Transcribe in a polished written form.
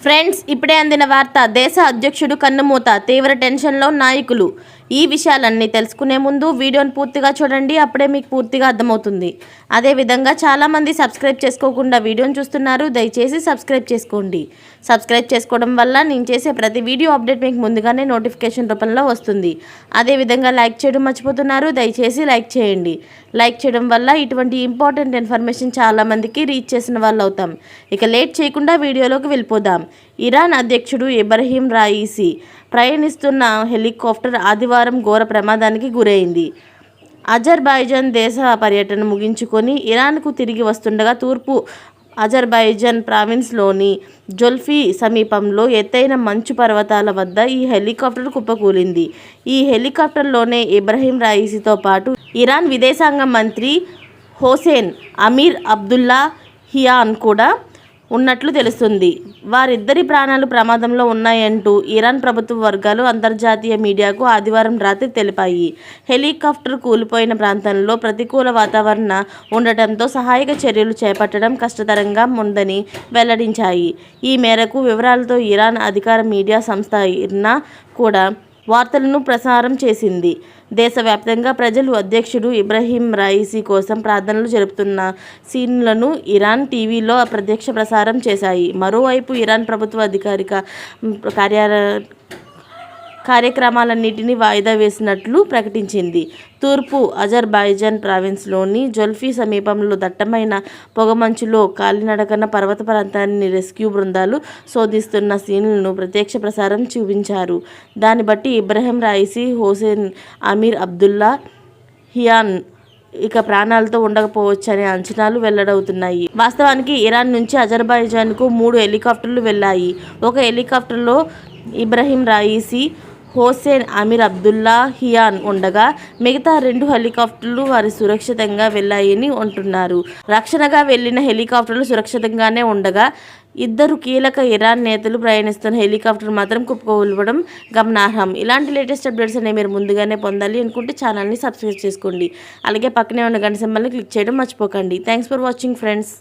Friends, ఇప్పుడే అందిన వార్త. దేశ అధ్యక్షుడు కన్నుమూత, తీవ్ర టెన్షన్లో నాయకులు. ఈ విషయాలన్నీ తెలుసుకునే ముందు వీడియోని పూర్తిగా చూడండి, అప్పుడే మీకు పూర్తిగా అర్థమవుతుంది. అదేవిధంగా చాలామంది సబ్స్క్రైబ్ చేసుకోకుండా వీడియోని చూస్తున్నారు, దయచేసి సబ్స్క్రైబ్ చేసుకోండి. సబ్స్క్రైబ్ చేసుకోవడం వల్ల నేను చేసే ప్రతి వీడియో అప్డేట్ మీకు ముందుగానే నోటిఫికేషన్ రూపంలో వస్తుంది. అదేవిధంగా లైక్ చేయడం మర్చిపోతున్నారు, దయచేసి లైక్ చేయండి. లైక్ చేయడం వల్ల ఇటువంటి ఇంపార్టెంట్ ఇన్ఫర్మేషన్ చాలామందికి రీచ్ చేసిన వాళ్ళు అవుతాం. ఇక లేట్ చేయకుండా వీడియోలోకి వెళ్ళిపోదాం. ఇరాన్ అధ్యక్షుడు ఇబ్రహీం రాయిసీ ప్రయాణిస్తున్న హెలికాప్టర్ ఆదివారం ఘోర ప్రమాదానికి గురైంది. అజర్బైజాన్ దేశ పర్యటన ముగించుకొని ఇరాన్కు తిరిగి వస్తుండగా తూర్పు అజర్బైజాన్ ప్రావిన్స్లోని జొల్ఫీ సమీపంలో ఎత్తైన మంచు పర్వతాల వద్ద ఈ హెలికాప్టర్ కుప్పకూలింది. ఈ హెలికాప్టర్లోనే ఇబ్రహీం రాయిసీతో పాటు ఇరాన్ విదేశాంగ మంత్రి హోసెన్ అమీర్ అబ్దుల్లా హియాన్ కూడా ఉన్నట్లు తెలుస్తుంది. వారిద్దరి ప్రాణాలు ప్రమాదంలో ఉన్నాయంటూ ఇరాన్ ప్రభుత్వ వర్గాలు అంతర్జాతీయ మీడియాకు ఆదివారం రాత్రి తెలిపాయి. హెలికాప్టర్ కూలిపోయిన ప్రాంతంలో ప్రతికూల వాతావరణం ఉండటంతో సహాయక చర్యలు చేపట్టడం కష్టతరంగా ఉందని వెల్లడించాయి. ఈ మేరకు వివరాలతో ఇరాన్ అధికార మీడియా సంస్థ ఇర్నా కూడా వార్తలను ప్రసారం చేసింది. దేశవ్యాప్తంగా ప్రజలు అధ్యక్షుడు ఇబ్రహీం రాయిసీ కోసం ప్రార్థనలు జరుపుతున్న సీన్లను ఇరాన్ టీవీలో ప్రత్యక్ష ప్రసారం చేశాయి. మరోవైపు ఇరాన్ ప్రభుత్వ అధికారిక కార్యక్రమాలన్నింటినీ వాయిదా వేసినట్లు ప్రకటించింది. తూర్పు అజర్బైజాన్ ప్రావిన్స్లోని జొల్ఫీ సమీపంలో దట్టమైన పొగమంచులో కాలినడకన పర్వత ప్రాంతాన్ని రెస్క్యూ బృందాలు శోధిస్తున్న సీన్లను ప్రత్యక్ష ప్రసారం చూపించారు. దాన్ని బట్టి ఇబ్రహీం రాయిసీ, హోసెన్ అమీర్ అబ్దుల్లా హియాన్ ఇక ప్రాణాలతో ఉండకపోవచ్చనే అంచనాలు వెల్లడవుతున్నాయి. వాస్తవానికి ఇరాన్ నుంచి అజర్బైజాన్కు 3 హెలికాప్టర్లు వెళ్లాయి. ఒక హెలికాప్టర్లో ఇబ్రహీం రాయిసీ, హోసెన్ అమీర్ అబ్దుల్లా హియాన్ ఉండగా మిగతా 2 హెలికాప్టర్లు వారి సురక్షితంగా వెళ్లాయని అంటున్నారు. రక్షణగా వెళ్లిన హెలికాప్టర్లు సురక్షితంగానే ఉండగా 2 కీలక ఇరాన్ నేతలు ప్రయాణిస్తున్న హెలికాప్టర్ మాత్రం కుప్పకూలడం గమనార్హం. ఇలాంటి లేటెస్ట్ అప్డేట్స్ అనేవి మీరు ముందుగానే పొందాలి అనుకుంటే ఛానల్ని సబ్స్క్రైబ్ చేసుకోండి. అలాగే పక్కనే ఉన్న గంట సింబల్ని క్లిక్ చేయడం మర్చిపోకండి. Thanks for watching friends.